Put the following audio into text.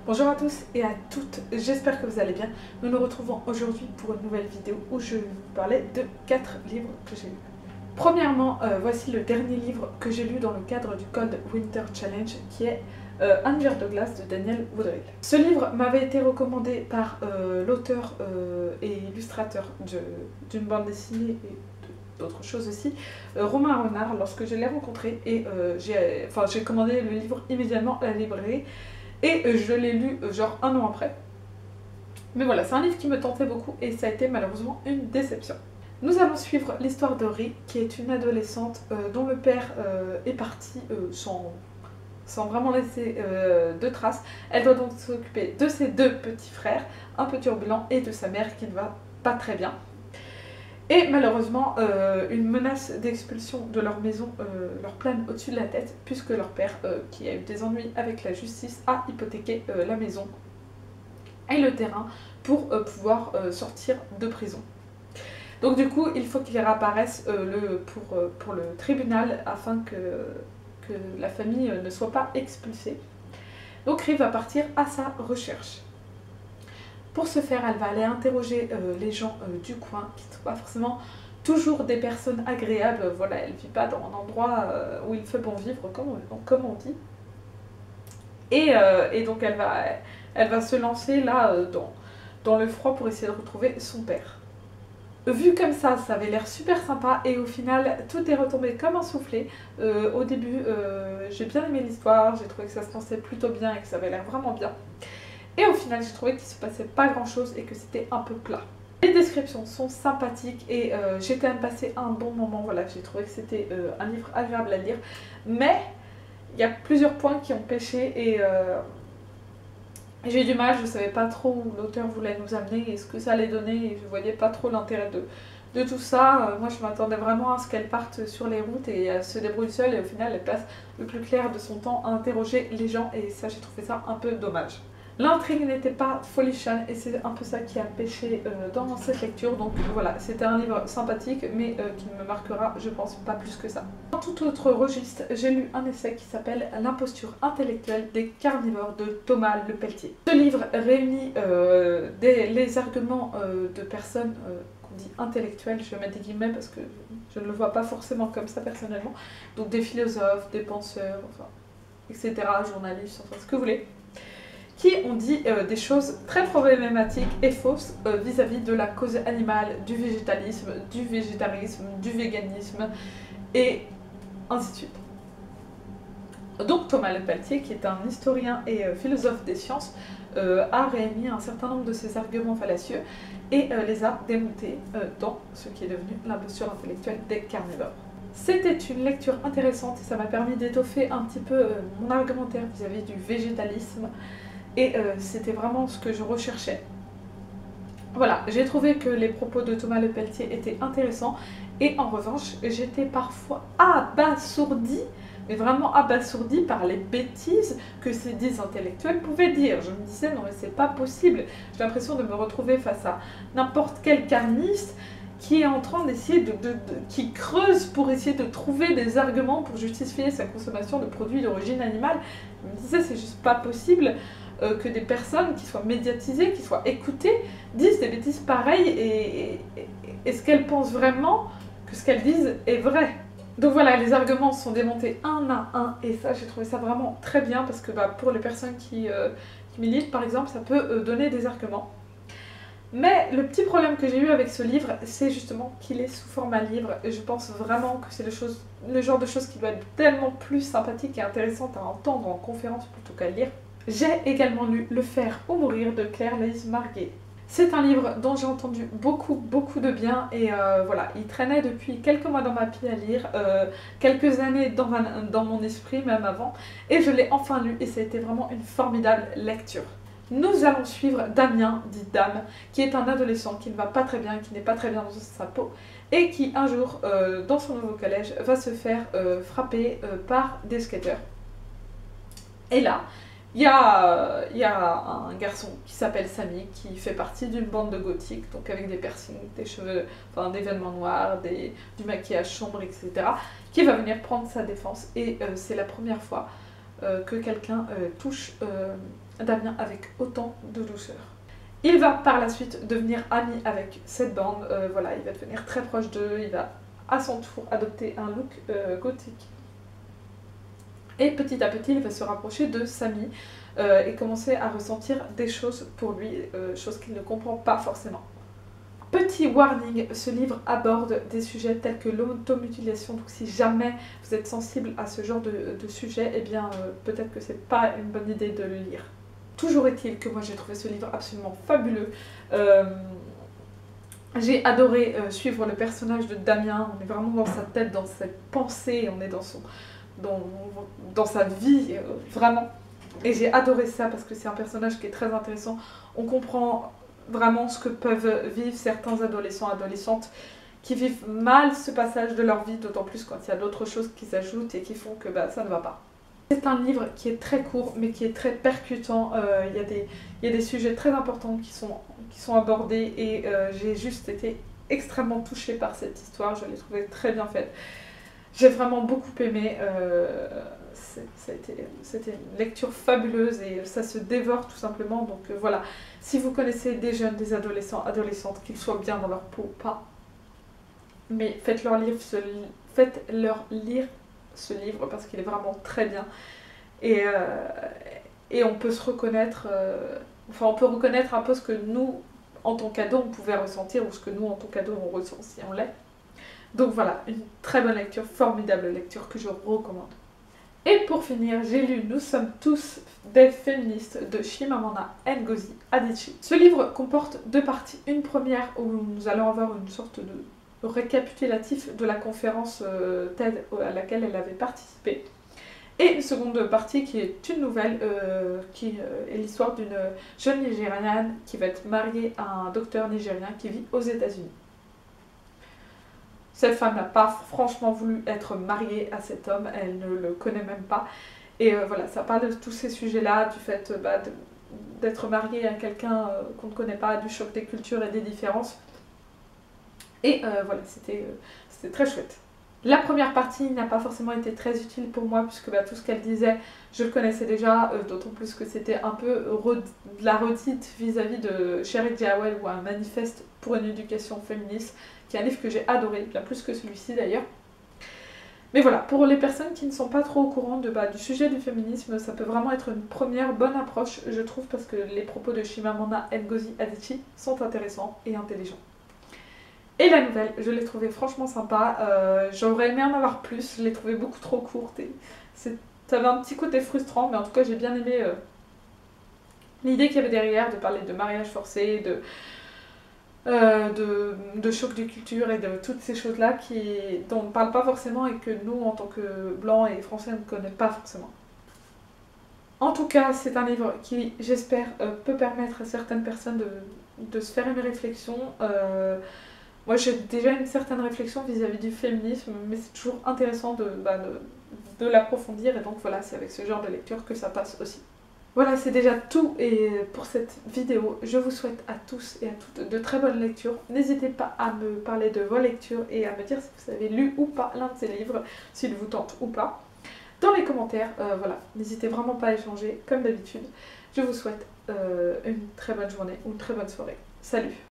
Bonjour à tous et à toutes, j'espère que vous allez bien. Nous nous retrouvons aujourd'hui pour une nouvelle vidéo où je vais vous parler de 4 livres que j'ai lus. Premièrement, voici le dernier livre que j'ai lu dans le cadre du Cold Winter Challenge qui est Un hiver de glace de Daniel Woodrell. Ce livre m'avait été recommandé par l'auteur et illustrateur d'une bande dessinée et d'autres choses aussi, Romain Renard, lorsque je l'ai rencontré et j'ai commandé le livre immédiatement à la librairie. Et je l'ai lu genre un an après. Mais voilà, c'est un livre qui me tentait beaucoup et ça a été malheureusement une déception. Nous allons suivre l'histoire de Ri, qui est une adolescente dont le père est parti sans vraiment laisser de traces. Elle doit donc s'occuper de ses 2 petits frères, un peu turbulent, et de sa mère qui ne va pas très bien. Et malheureusement, une menace d'expulsion de leur maison leur plane au-dessus de la tête, puisque leur père, qui a eu des ennuis avec la justice, a hypothéqué la maison et le terrain pour pouvoir sortir de prison. Donc du coup, il faut qu'il réapparaisse pour le tribunal afin que la famille ne soit pas expulsée. Donc Ri va partir à sa recherche. Pour ce faire, elle va aller interroger les gens du coin, qui ne sont pas forcément toujours des personnes agréables. Voilà, elle ne vit pas dans un endroit où il fait bon vivre, comme on dit. Et donc elle va se lancer là dans le froid pour essayer de retrouver son père. Vu comme ça avait l'air super sympa et au final tout est retombé comme un soufflé. Au début, j'ai bien aimé l'histoire, j'ai trouvé que ça se passait plutôt bien et que ça avait l'air vraiment bien. Et au final, j'ai trouvé qu'il ne se passait pas grand chose et que c'était un peu plat. Les descriptions sont sympathiques et j'ai quand même passé un bon moment. Voilà, j'ai trouvé que c'était un livre agréable à lire. Mais il y a plusieurs points qui ont pêché et j'ai eu du mal. Je ne savais pas trop où l'auteur voulait nous amener et ce que ça allait donner. Et je ne voyais pas trop l'intérêt de tout ça. Moi, je m'attendais vraiment à ce qu'elle parte sur les routes et à se débrouille seule. Et au final, elle passe le plus clair de son temps à interroger les gens. Et ça, j'ai trouvé ça un peu dommage. L'intrigue n'était pas folichonne et c'est un peu ça qui a pêché dans cette lecture. Donc voilà, c'était un livre sympathique mais qui ne me marquera, je pense, pas plus que ça. Dans tout autre registre, j'ai lu un essai qui s'appelle L'imposture intellectuelle des carnivores de Thomas Lepelletier. Ce livre réunit les arguments de personnes qu'on dit intellectuelles, je vais mettre des guillemets parce que je ne le vois pas forcément comme ça personnellement. Donc des philosophes, des penseurs, enfin, etc., journalistes, enfin ce que vous voulez, qui ont dit des choses très problématiques et fausses vis-à-vis de la cause animale, du végétalisme, du végétarisme, du véganisme, et ainsi de suite. Donc Thomas Lepelletier, qui est un historien et philosophe des sciences, a réuni un certain nombre de ces arguments fallacieux et les a démontés dans ce qui est devenu l'imposture intellectuelle des carnivores. C'était une lecture intéressante et ça m'a permis d'étoffer un petit peu mon argumentaire vis-à-vis du végétalisme. Et c'était vraiment ce que je recherchais. Voilà, j'ai trouvé que les propos de Thomas Lepelletier étaient intéressants. Et en revanche, j'étais parfois abasourdie, mais vraiment abasourdie par les bêtises que ces 10 intellectuels pouvaient dire. Je me disais, non mais c'est pas possible. J'ai l'impression de me retrouver face à n'importe quel carniste qui est en train d'essayer qui creuse pour essayer de trouver des arguments pour justifier sa consommation de produits d'origine animale. Je me disais, c'est juste pas possible que des personnes qui soient médiatisées, qui soient écoutées, disent des bêtises pareilles et est-ce qu'elles pensent vraiment que ce qu'elles disent est vrai? Donc voilà, les arguments sont démontés un à un et ça, j'ai trouvé ça vraiment très bien parce que pour les personnes qui militent, par exemple, ça peut donner des arguments. Mais le petit problème que j'ai eu avec ce livre, c'est justement qu'il est sous format livre et je pense vraiment que c'est le genre de choses qui doit être tellement plus sympathique et intéressante à entendre en conférence plutôt qu'à lire. J'ai également lu Le Faire ou Mourir de Claire-Lise Marguet. C'est un livre dont j'ai entendu beaucoup de bien et voilà, il traînait depuis quelques mois dans ma pile à lire, quelques années dans mon esprit, même avant, et je l'ai enfin lu et ça a été vraiment une formidable lecture. Nous allons suivre Damien, dit Dame, qui est un adolescent qui ne va pas très bien, qui n'est pas très bien dans sa peau, et qui un jour, dans son nouveau collège, va se faire frapper par des skateurs. Et là, il y a un garçon qui s'appelle Samy, qui fait partie d'une bande de gothiques, donc avec des piercings, des cheveux, enfin des vêtements noirs, du maquillage sombre, etc., qui va venir prendre sa défense. Et c'est la première fois que quelqu'un touche Damien avec autant de douceur. Il va par la suite devenir ami avec cette bande, voilà, il va devenir très proche d'eux, il va à son tour adopter un look gothique. Et petit à petit, il va se rapprocher de Samy et commencer à ressentir des choses pour lui, choses qu'il ne comprend pas forcément. Petit warning, ce livre aborde des sujets tels que l'automutilation, donc si jamais vous êtes sensible à ce genre de sujet, eh bien peut-être que c'est pas une bonne idée de le lire. Toujours est-il que moi j'ai trouvé ce livre absolument fabuleux. J'ai adoré suivre le personnage de Damien, on est vraiment dans sa tête, dans cette pensée, on est dans sa vie, vraiment. Et j'ai adoré ça parce que c'est un personnage qui est très intéressant. On comprend vraiment ce que peuvent vivre certains adolescents, adolescentes qui vivent mal ce passage de leur vie, d'autant plus quand il y a d'autres choses qui s'ajoutent et qui font que ça ne va pas. C'est un livre qui est très court mais qui est très percutant, il y a des sujets très importants qui sont abordés et j'ai juste été extrêmement touchée par cette histoire, je l'ai trouvée très bien faite. J'ai vraiment beaucoup aimé, c'était une lecture fabuleuse et ça se dévore tout simplement, donc voilà. Si vous connaissez des jeunes, des adolescents, adolescentes, qu'ils soient bien dans leur peau ou pas, mais faites-leur lire ce livre parce qu'il est vraiment très bien. Et on peut se reconnaître, enfin on peut reconnaître un peu ce que nous, en tant qu'ados, on pouvait ressentir ou ce que nous, en tant qu'ados, on ressent si on l'est. Donc voilà, une très bonne lecture, formidable lecture que je recommande. Et pour finir, j'ai lu Nous sommes tous des féministes de Chimamanda Ngozi Adichie. Ce livre comporte deux parties. Une première où nous allons avoir une sorte de récapitulatif de la conférence TED à laquelle elle avait participé. Et une seconde partie qui est une nouvelle, qui est l'histoire d'une jeune Nigériane qui va être mariée à un docteur nigérien qui vit aux États-Unis. Cette femme n'a pas franchement voulu être mariée à cet homme, elle ne le connaît même pas. Et voilà, ça parle de tous ces sujets-là, du fait d'être mariée à quelqu'un qu'on ne connaît pas, du choc des cultures et des différences. Et voilà, c'était très chouette. La première partie n'a pas forcément été très utile pour moi, puisque tout ce qu'elle disait, je le connaissais déjà, d'autant plus que c'était un peu de la redite vis-à-vis de Cherry Diawel ou un manifeste pour une éducation féministe, qui est un livre que j'ai adoré, bien plus que celui-ci d'ailleurs. Mais voilà, pour les personnes qui ne sont pas trop au courant du sujet du féminisme, ça peut vraiment être une première bonne approche, je trouve, parce que les propos de Chimamanda Ngozi Adichie sont intéressants et intelligents. Et la nouvelle, je l'ai trouvée franchement sympa, j'aurais aimé en avoir plus, je l'ai trouvée beaucoup trop courte et ça avait un petit côté frustrant, mais en tout cas j'ai bien aimé l'idée qu'il y avait derrière de parler de mariage forcé, de choc de culture et de toutes ces choses-là dont on ne parle pas forcément et que nous, en tant que blancs et français, on ne connaît pas forcément. En tout cas, c'est un livre qui, j'espère, peut permettre à certaines personnes de se faire une réflexion. Moi, j'ai déjà une certaine réflexion vis-à-vis du féminisme, mais c'est toujours intéressant de l'approfondir, et donc voilà, c'est avec ce genre de lecture que ça passe aussi. Voilà, c'est déjà tout pour cette vidéo. Je vous souhaite à tous et à toutes de très bonnes lectures. N'hésitez pas à me parler de vos lectures et à me dire si vous avez lu ou pas l'un de ces livres, s'il vous tente ou pas. Dans les commentaires, voilà, n'hésitez vraiment pas à échanger, comme d'habitude. Je vous souhaite une très bonne journée ou une très bonne soirée. Salut!